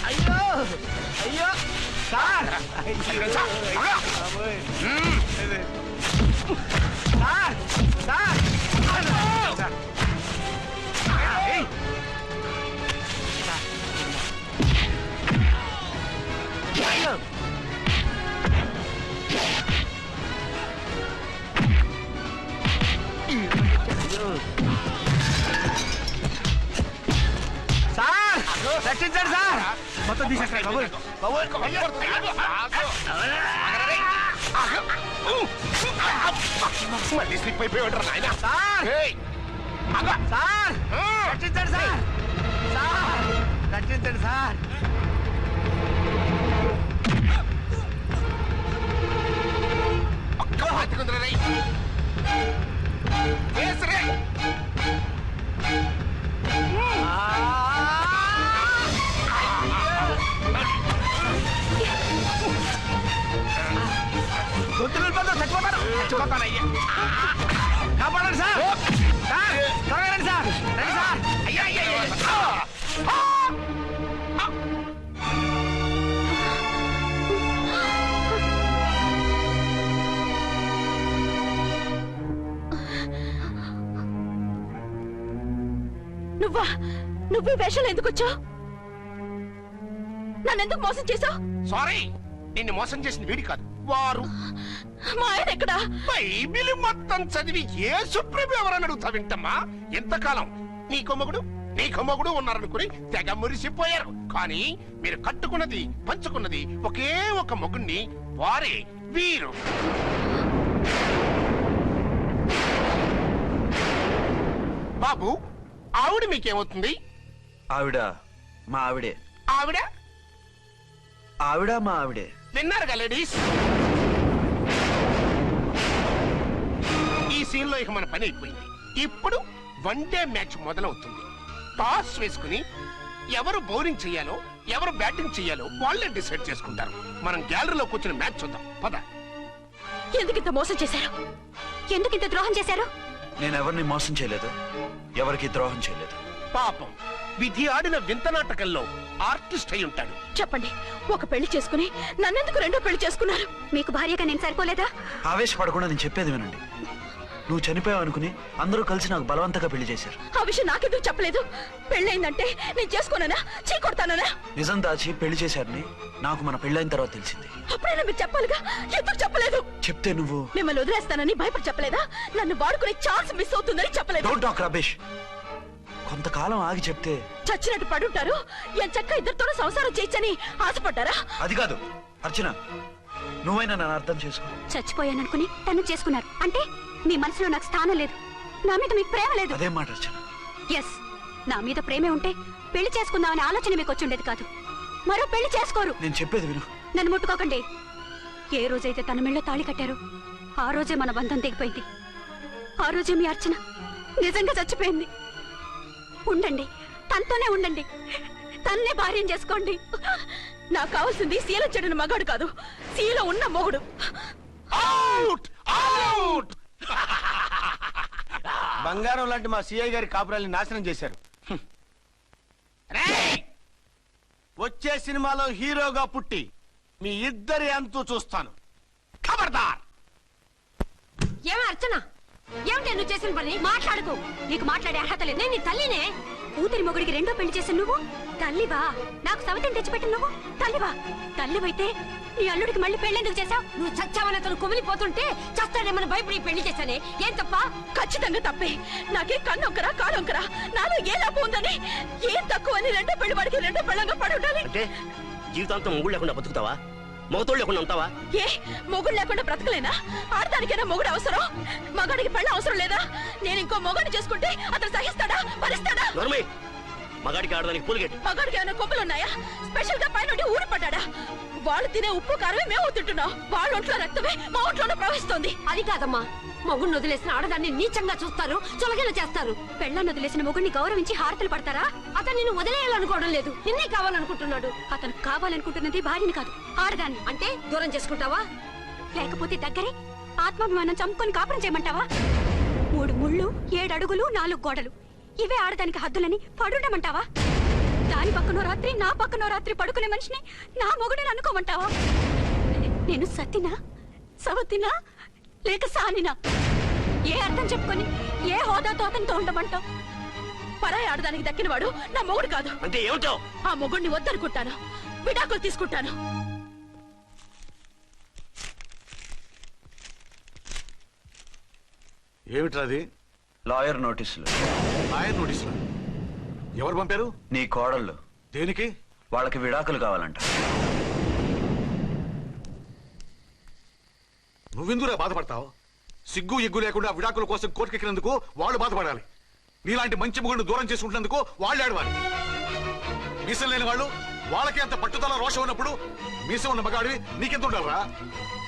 H: అయ్యో అయ్యో సార్, మొత్తం తీసేస్తా బాబోయ్. బాబోయ్.
F: మళ్ళీ స్లిప్ అయిపోయాడు నాయన.
H: సార్ సార్ రక్షించండి సార్. సార్ రక్షించండి సార్. కాపాడండి సార్. సార్ త్వరగా రండి సార్. రండి సార్. అయ్యా అయ్యా
E: నువ్వా? నువ్వు ఈ వేషంలో ఎందుకు వచ్చావు? నన్నెందుకు మోసం చేశావు?
F: సారీ, నిన్ను మోసం చేసిన వీడి కాదు, వారు.
E: మా ఆయన ఎక్కడా?
F: బైబిల్ మొత్తం చదివి ఏ సుప్రీం ఎవరని అడుగుతా వింటమ్మా. ఎంతకాలం నీ కొమ్మగుడు ఉన్నారనుకుని తెగ మురిసిపోయారు. కానీ మీరు కట్టుకున్నది పంచుకున్నది ఒకే ఒక మొగుణ్ణి, వారే వీరు. బాబు, ఆవిడ మీకేమవుతుంది?
D: ఆవిడ మా ఆవిడే.
F: ఆవిడ
D: ఆవిడ మా ఆవిడే.
F: విన్నారుగా లేడీస్, ఈ సీన్ లో ఇక మన పని అయిపోయింది. ఇప్పుడు వన్ డే మ్యాచ్ మొదలవుతుంది. టాస్ వేసుకుని ఎవరు బౌలింగ్ చెయ్యాలో ఎవరు బ్యాటింగ్ చెయ్యాలో వాళ్ళే డిసైడ్ చేసుకుంటారు. మనం గ్యాలరీలో కూర్చుని మ్యాచ్ చూద్దాం పద.
E: ఎందుకు ఇంత మోసం చేశారు?
B: ఎందుకు ఇంత ద్రోహం చేశారు?
D: నేను ఎవరిని మోసం చేయలేదు, ఎవరికి ద్రోహం చేయలేదు.
F: పాపం, విధి ఆడిన వింత నాటకంలో ఆర్టిస్ట్ అయి ఉంటాడు.
E: చెప్పండి, ఒక పెళ్లి చేసుకుని నన్నెందుకు రెండో పెళ్లి చేసుకున్నారు?
B: మీకు భార్యగా నేను సరిపోలేదా?
D: ఆవేశపడకుండా నేను చెప్పేది వినండి. నువ్వు చనిపోయావు అనుకుని అందరూ కలిసి నాకు బలవంతంగా పెళ్లి చేశారు.
E: ఆ విషయం నాకెందుకు చెప్పలేదు? పెళ్ళయిందంటే నేను చేసుకోనన్నా, చీకొడతానన్నా?
D: నిజం దాచి పెళ్లి చేశారని నాకు మన పెళ్ళైన తర్వాత తెలిసింది.
E: అప్పుడైనా మీరు చెప్పాలిగా, ఎందుకు చెప్పలేదు?
D: చెప్తే నువ్వు
E: మిమ్మల్ని వదిలేస్తానని భయపడి చెప్పలేదా? నన్ను వాడుకునే ఛాన్స్ మిస్ అవుతుందని చెప్పలేదు.
D: Don't talk రబేష్. కొంతకాలం ఆగి చెప్తే
E: చచ్చినట్టు పడుంటారు. ఎంత చక్క ఇద్దరితోనూ సంసారం చేయొచ్చని ఆశపడ్డారా?
D: అది కాదు అర్చన, నువ్వైనా నన్ను అర్థం చేసుకో.
B: చచ్చిపోయాననుకుని తను చేసుకున్నారు అంటే మీ మనసులో నాకు స్థానం లేదు, నా మీద మీకు ప్రేమ లేదు.
D: అదే మాట అర్చన.
B: ఎస్, నా మీద ప్రేమే ఉంటే పెళ్లి చేసుకుందామనే ఆలోచన మీకు వచ్చి ఉండేది కాదు. మరో పెళ్లి చేసుకోరు.
D: నేను చెప్పేది విను.
B: నన్ను ముట్టుకోకండి. ఏ రోజైతే తన మెళ్ళో తాళి కట్టారో ఆ రోజే మన బంధం తెగిపోయింది. ఆ రోజే మీ అర్చన నిజంగా చచ్చిపోయింది. ఉండండి, తనతోనే ఉండండి, తన్నే భార్యం చేసుకోండి.
E: నాకు కావాల్సింది శీల చెడిన మగాడు కాదు, శీల ఉన్న మొగుడు.
F: Out out.
H: బంగారం లాంటి మా సిఐ గారి కాపురాల్ని నాశనం చేశారు. రేయ్! వచ్చే సినిమాలో హీరోగా పుట్టి మీ ఇద్దరి అంతూ చూస్తాను.
F: ఖబర్దార్.
B: ఏమ అర్చన, ఏమిటి నువ్వు చేసిన పని? మాట్లాడుకో, నీకు మాట్లాడే అర్హత లేదు. నేను నీ తల్లినే. కూతురి మొగుడికి రెండో పెళ్లి చేసిన నువ్వు తల్లివా? నాకు సవితని తెచ్చిపెట్టిన నువ్వు తల్లివా? తల్లివైతే నీ అల్లుడికి మళ్ళీ పెళ్లి చేశావు? నువ్వు చచ్చావని అతను కుమిలిపోతుంటే చస్తాడేమని భయపడి పెళ్లి చేశానే, ఏం తప్ప?
E: ఖచ్చితంగా తప్పే. నాకే కన్నొక్కరా కాడొక్కరా, నాలో ఏ లాభం ఉందని, ఏం తక్కువ అని రెండో పెళ్లి వాడికి రెండో పెళ్ళంగా పడి ఉండాలి.
C: అంటే జీవితాంతం మొగుడు లేకుండా బతుకుతావా? మొగతోడు లేకుండా ఉంటావా?
E: ఏ మొగుడు లేకుండా బ్రతకలేనా? ఆడదానికైనా మొగుడు అవసరం, మగాడికి పెళ్ళ అవసరం లేదా? నేను ఇంకో మొగాడిని చేసుకుంటే అతను సహిస్తాడా, భరిస్తాడా?
C: నోర్మై, మగాడికి ఆడదానికి పూలిగెట్టి.
E: మగాడికి ఏమైనా కొమ్ములు ఉన్నాయా? స్పెషల్ గా పైన ఊడి పడ్డాడా? వాళ్ళు తినే ఉప్పు కారమే మేము తింటున్నాం, వాళ్ళ ఒంట్లో రక్తమే మా ఒంట్లోనే ప్రవహిస్తోంది.
B: అది కాదమ్మా, మొగుడిని వదిలేసిన ఆడదాన్ని నీచంగా చూస్తారు, చులకన చేస్తారు. పెళ్ళాన్ని వదిలేసిన మొగుడిని గౌరవించి హారతలు పడతారా? అతను నిన్ను వదిలేయాలనుకోవడం లేదు, నిన్నే కావాలనుకుంటున్నాడు. అతను కావాలనుకుంటున్నది భార్యని కాదు, ఆడదాన్ని. అంటే దూరం చేసుకుంటావా? లేకపోతే దగ్గరే ఆత్మాభిమానం చంపుకొని కాపురం చేయమంటావా? 3 ముళ్ళు 7 అడుగులు 4 గోడలు, ఇవే ఆడదానికి హద్దులని పడుండమంటావా? దాని పక్కనో రాత్రి నా పక్కనో రాత్రి పడుకునే మనిషిని నా మొగుడిని అనుకోమంటావా? నేను సత్తినా, సవతినా, లేక సానినా? ఏ అర్థం చెప్పుకొని ఏ హోదాతో అతనితో ఉండమంటావు? పరాయి ఆడదానికి దక్కినవాడు నా మొగుడు కాదు.
C: అంటే ఏమిటావు?
E: ఆ మొగుడిని వద్దనుకుంటాను, విడాకులు తీసుకుంటాను.
I: ఏమిట్రాది?
D: లాయర్ నోటీసులు.
I: లాయర్ నోటీసులు ఎవరు పంపారు?
D: నీ కోడళ్ళు.
I: దేనికి?
D: వాళ్ళకి విడాకులు కావాలంట.
I: నువ్వెందుకురా బాధపడతావు? సిగ్గు ఎగ్గు లేకుండా విడాకుల కోసం కోర్టుకెక్కినందుకు వాళ్ళు బాధపడాలి. నీలాంటి మంచి మొగుడిని దూరం చేసుకుంటున్నందుకు వాళ్ళు ఆడవాలి. మీసం లేని వాళ్ళు వాళ్ళకి అంత పట్టుదల రోషం ఉన్నప్పుడు మీసం ఉన్న మగాడివి నీకెంత ఉండాలరా?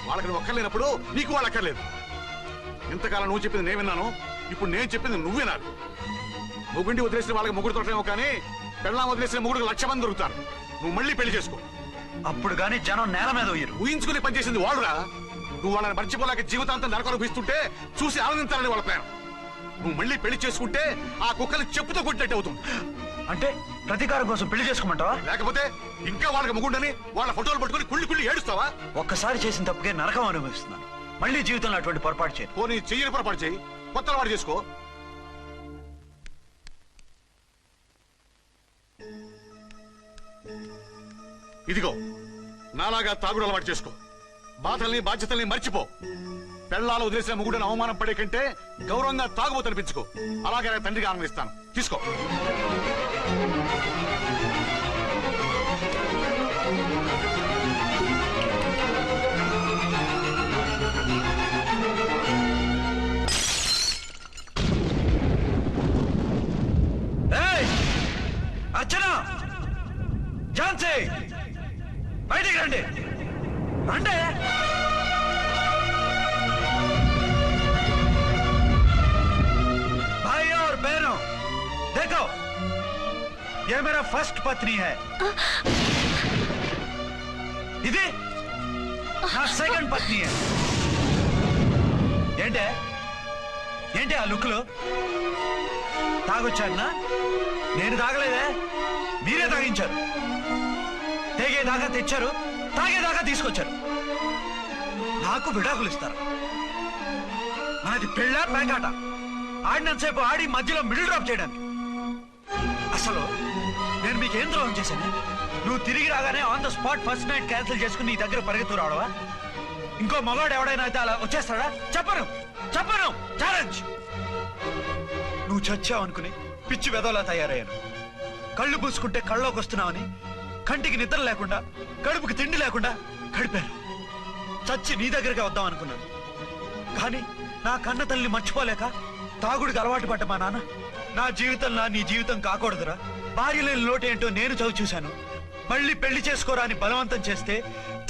I: వాళ్ళకి ఒక్కర్లేనప్పుడు నీకు వాళ్ళు అక్కర్లేదు. ఇంతకాలం నువ్వు చెప్పింది నేను విన్నాను, ఇప్పుడు నేను చెప్పింది నువ్వు వినాలి. మొగుండి వదిలేసిన వాళ్ళకి మొగుడు తోటమేమో కానీ పెళ్ళాం వదిలేసిన మొగుడికి 1,00,000 మంది దొరుకుతారు. నువ్వు మళ్ళీ పెళ్లి చేసుకో.
D: అప్పుడు గాని జనం నేల మీద ఉయ్యరు.
I: ఊహించుకుని పనిచేసింది వాళ్ళురా. నువ్వు వాళ్ళని మర్చిపోలేక జీవితాంతం నరకం అనుభవిస్తుంటే చూసి ఆనందించాలని వాళ్ళ ప్లాన్. నువ్వు మళ్ళీ పెళ్లి చేసుకుంటే ఆ కుక్కలు చెప్పుతో కొట్టినట్టు అవుతుంది.
D: అంటే ప్రతీకారం కోసం పెళ్లి చేసుకోమంటావా?
I: లేకపోతే ఇంకా వాళ్ళకి మొగుండని వాళ్ళ ఫోటోలు పట్టుకుని కుళ్ళి కుళ్ళి ఏడుస్తావా?
D: ఒక్కసారి చేసిన తప్పుకే నరకం అనుభవిస్తున్నాను. మళ్ళీ జీవితంలో అటువంటి పొరపాటు చేయను.
I: పోనీ చెయ్యని పొరపాటు చేయి, కొత్త అలవాటు చేసుకో. ఇదిగో నాలాగా తాగుడు అలవాటు చేసుకో. బాధల్ని బాధ్యతల్ని మర్చిపో. పెళ్ళాలు వదిలేసిన మొగుడని అవమానం పడే కంటే గౌరవంగా తాగుబోతనిపించుకో. అలాగే తండ్రిగా ఆనందిస్తాను. తీసుకో.
D: అర్చన, ఝాన్సీ, బయటికి రండి. రండి. भाई और बहनों, देखो, ये मेरा फर्स्ट पत्नी है. ఇది నా సెకండ్ పత్ని. ఏంటే ఏంటి ఆ లుక్లో? తాగొచ్చానా? నేను తాగలేదే, మీరే తాగించారు. తెగేదాకా తెచ్చారు, తాగేదాకా తీసుకొచ్చారు. నాకు విడాకులు ఇస్తారు. నాది పెళ్ళా పేకాట? ఆడినంతసేపు ఆడి మధ్యలో మిడిల్ డ్రాప్ చేయడానికి. అసలు నేను మీకేం ద్రోహం చేశాను? నువ్వు తిరిగి రాగానే on the spot first night cancel చేసుకుని నీ దగ్గర పరిగెత్తు రావడవా? ఇంకో మగాడు ఎవడైనా అయితే అలా వచ్చేస్తాడా? చెప్పను చెప్పను, ఛాలెంజ్. నువ్వు చచ్చావు అనుకుని పిచ్చి వెదవలా తయారయ్యాను. కళ్ళు పూసుకుంటే కళ్ళలోకి వస్తున్నావని కంటికి నిద్ర లేకుండా కడుపుకి తిండి లేకుండా గడిపాను. చచ్చి నీ దగ్గరగా వద్దాం అనుకున్నాను. కానీ నా కన్న తల్లిని మర్చిపోలేక తాగుడికి అలవాటు పడ్డ మా నాన్న నా జీవితంలో నీ జీవితం కాకూడదురా, భార్య లేని లోటేంటో నేను చవి చూశాను, మళ్ళీ పెళ్లి చేసుకోరా అని బలవంతం చేస్తే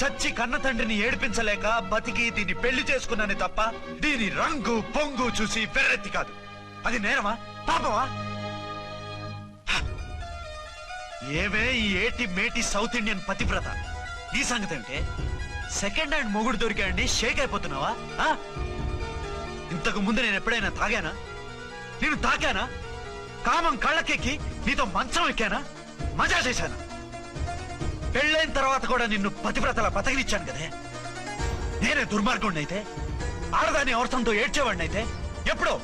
D: చచ్చి కన్న తండ్రిని ఏడిపించలేక బతికి దీన్ని పెళ్లి చేసుకున్నానే తప్ప దీని రంగు పొంగు చూసి వెర్రెత్తి కాదు. అది నేరమా, పాపమా? ఏవే ఈ ఏటి మేటి సౌత్ ఇండియన్ పతివ్రత, ఈ సంగతి అంటే సెకండ్ హ్యాండ్ మొగుడు దొరికాయండి షేక్ అయిపోతున్నావా? ఇంతకు ముందు నేను ఎప్పుడైనా తాగానా? నేను తాకానా? కామం కళ్ళకెక్కి నీతో మంచం ఎక్కానా? మజా చేశానా? పెళ్ళైన తర్వాత కూడా నిన్ను పతివ్రతల బతకనిచ్చాను కదే. నేనే దుర్మార్గుడిని అయితే, ఆడదాన్ని అవసరంతో ఏడ్చేవాడిని అయితే ఎప్పుడో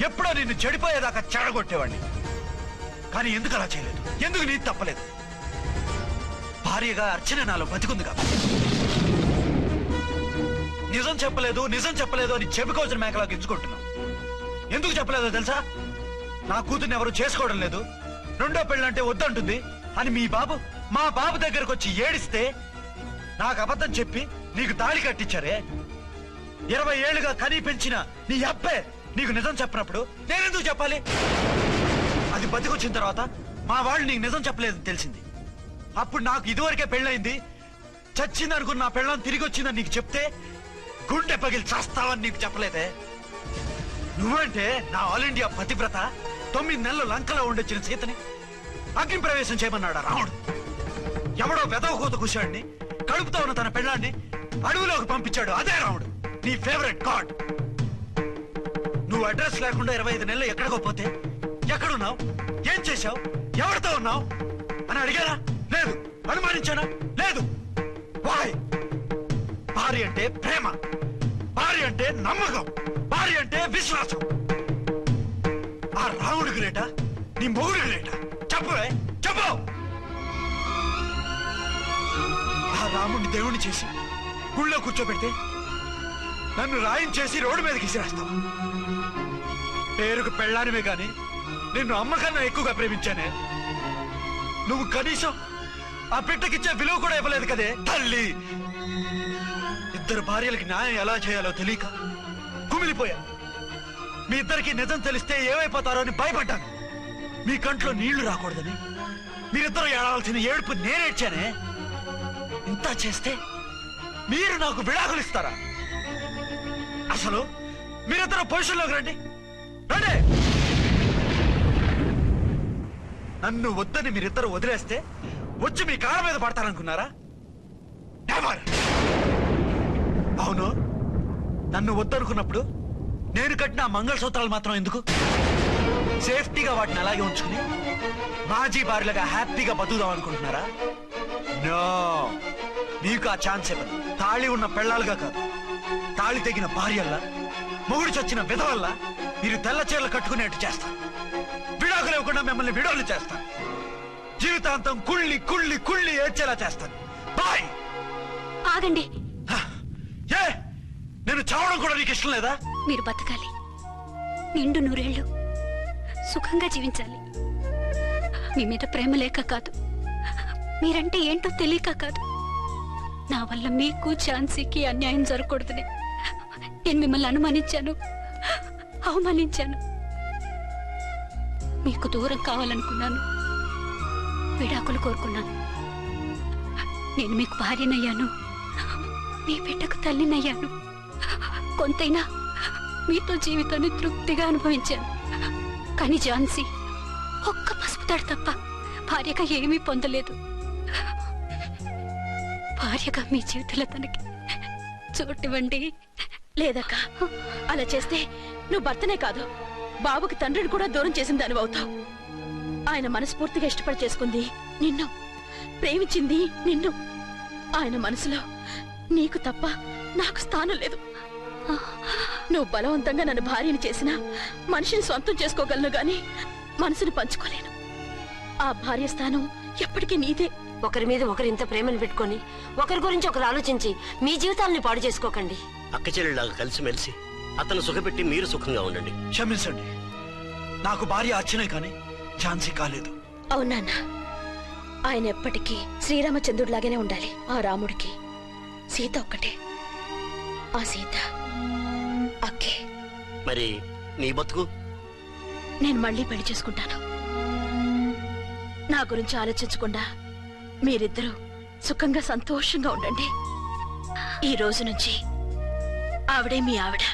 D: ఎప్పుడో నిన్ను చెడిపోయేదాకా చెడగొట్టేవాడిని. కానీ ఎందుకు అలా చేయలేదు? ఎందుకు నీ తప్పలేదు? భార్యగా అర్చన నాలో బతికుంది కాబట్టి. నిజం చెప్పలేదు నిజం చెప్పలేదు అని చెప్పుకోవచ్చిన మేకలా గించుకుంటున్నావు. ఎందుకు చెప్పలేదో తెలుసా? నా కూతుర్ని ఎవరు చేసుకోవడం లేదు, రెండో పెళ్ళంటే వద్దంటుంది అని మీ బాబు మా బాబు దగ్గరకు వచ్చి ఏడిస్తే నాకు అబద్ధం చెప్పి నీకు తాళి కట్టించారే. 20 ఏళ్లుగా కనీ పెంచిన నీ అబ్బే నీకు నిజం చెప్పినప్పుడు నేనెందుకు చెప్పాలి? అది బతికొచ్చిన తర్వాత మా వాళ్ళు నీకు నిజం చెప్పలేదని తెలిసింది. అప్పుడు నాకు ఇదివరకే పెళ్ళయింది, చచ్చింది అనుకున్న నా పెళ్ళం తిరిగి వచ్చిందని నీకు చెప్తే గుండె పగిలి చస్తావని నీకు చెప్పలేదే. నువ్వంటే నా ఆల్ ఇండియా పతివ్రత 9 నెలలు లంకలో ఉండొచ్చిన సీతని అగ్ని ప్రవేశం చేయమన్నాడా రాముడు? ఎవడో వెదవ కూత కూర్చోండి కడుపుతో ఉన్న తన పెళ్ళాన్ని అడవిలోకి పంపించాడు అదే రాముడు, నీ ఫేవరెట్ గాడ్. నువ్వు అడ్రస్ లేకుండా 25 నెలలు ఎక్కడికో పోతే ఎక్కడున్నావు, ఏం చేశావు, ఎవరితో ఉన్నావు అని అడిగానా? లేదు. అనుమానించానా? లేదు. వాయ్? భార్య అంటే ప్రేమ, భార్య అంటే నమ్మకం, భార్య అంటే విశ్వాసం. ఆ రాముడు గ్రేటా, నీ మొగుడు గ్రేటా? చెప్పవే, చెప్పు. ఆ రాముడిని దేవుణ్ణి చేసి గుళ్ళో కూర్చోబెడితే నన్ను రాయించేసి రోడ్డు మీదకి విసిరేస్తావు. పేరుకు పెళ్ళానివే గాని నిన్ను అమ్మకన్నా ఎక్కువగా ప్రేమించానే. నువ్వు కనీసం ఆ బిడ్డకిచ్చే విలువ కూడా ఇవ్వలేదు కదే తల్లి. ఇద్దరు భార్యలకి న్యాయం ఎలా చేయాలో తెలియక కుమిలిపోయా. మీ ఇద్దరికి నిజం తెలిస్తే ఏమైపోతారో అని భయపడ్డాను. మీ కంట్లో నీళ్లు రాకూడదని మీరిద్దరు ఏడాల్సిన ఏడుపు నేనేడ్చానే. ఇంత చేస్తే మీరు నాకు విడాకులు ఇస్తారా? అసలు మీరిద్దరు పొజిషన్లోకి రండి, రండి. నన్ను వద్దని మీరిద్దరు వదిలేస్తే వచ్చి మీ కాళ్ళ మీద పడతారనుకున్నారా? నెవర్. అవును, నన్ను వద్దనుకున్నప్పుడు నేను కట్టిన మంగళసూత్రాలు మాత్రం ఎందుకు? సేఫ్టీగా వాటిని అలాగే ఉంచుకుని మాజీ భార్యలుగా హ్యాపీగా బతుకుదాం అనుకుంటున్నారా? నో, మీకు ఆ ఛాన్స్ ఇవ్వదు. తాళి ఉన్న పెళ్ళాలుగా కాదు, తాళి తెగిన భార్యల్లా, మొగుడు చచ్చిన విధవల్లా మీరు తెల్ల చీరలు కట్టుకునేట్టు చేస్తాను. విడాకులు ఇవ్వకుండా మిమ్మల్ని విడోలు చేస్తాను. జీవితాంతం కుళ్ళి కుళ్ళి కుళ్ళి ఏడ్చేలా చేస్తాను. బాయ్.
B: ఆగండి.
D: ఏ, నేను చావడం కూడా నీకు ఇష్టం లేదా?
B: మీరు బతకాలి, నిండు నూరేళ్లు సుఖంగా జీవించాలి. మీ మీద ప్రేమ లేక కాదు, మీరంటే ఏంటో తెలియక కాదు. నా వల్ల మీకు ఝాన్సీకి అన్యాయం జరగకూడదని నేను మిమ్మల్ని అనుమానించాను, అవమానించాను. మీకు దూరం కావాలనుకున్నాను, విడాకులు కోరుకున్నాను. నేను మీకు భార్యనయ్యాను, మీ బిడ్డకు తల్లినయ్యాను. కొంతైనా మీతో జీవితాన్ని తృప్తిగా అనుభవించాను. కానీ ఝాన్సీ ఒక్క పసుపు తాడు తప్ప భార్యగా ఏమీ పొందలేదు. భార్యగా మీ జీవితంలో తనకి చోటివ్వండి.
E: లేదక్క, అలా చేస్తే నువ్వు భర్తనే కాదు, బాబుకి తండ్రిని కూడా దూరం చేసిన దాని అవుతావు. ఆయన మనస్ఫూర్తిగా ఇష్టపడి చేసుకుంది నిన్ను, ప్రేమించింది నిన్ను. ఆయన మనసులో నీకు తప్ప నాకు స్థానం లేదు. నువ్వు బలవంతంగా నన్ను భార్యని చేసినా మనిషిని సొంతం చేసుకోగలను గాని మనసుని పంచుకోలేను. ఆ భార్య స్థానం ఎప్పటికీ నీదే.
B: ఒకరి మీద ఒకరు ఇంత ప్రేమను పెట్టుకొని ఒకరి గురించి ఒకరు ఆలోచించి మీ జీవితాలని పాడు చేసుకోకండి.
H: అక్క చెల్లెళ్ళలాగా కలిసిమెలిసి అతను సుఖపెట్టి మీరు సుఖంగా ఉండండి.
D: క్షమించండి, నాకు భార్య అర్చనే కానీ ఝాన్సీ కాలేదు.
E: అవునాన్న, ఆయన ఎప్పటికీ శ్రీరామచంద్రుడిలాగానే ఉండాలి. ఆ రాముడికి సీత ఒక్కటే, ఆ సీత అక్కే.
H: మరి నీ బతుకు?
E: నేను మళ్ళీ పెళ్లి చేసుకుంటాను. నా గురించి ఆలోచించకుండా మీరిద్దరూ సుఖంగా సంతోషంగా ఉండండి. ఈ రోజు నుంచి ఆవిడే మీ ఆవిడ.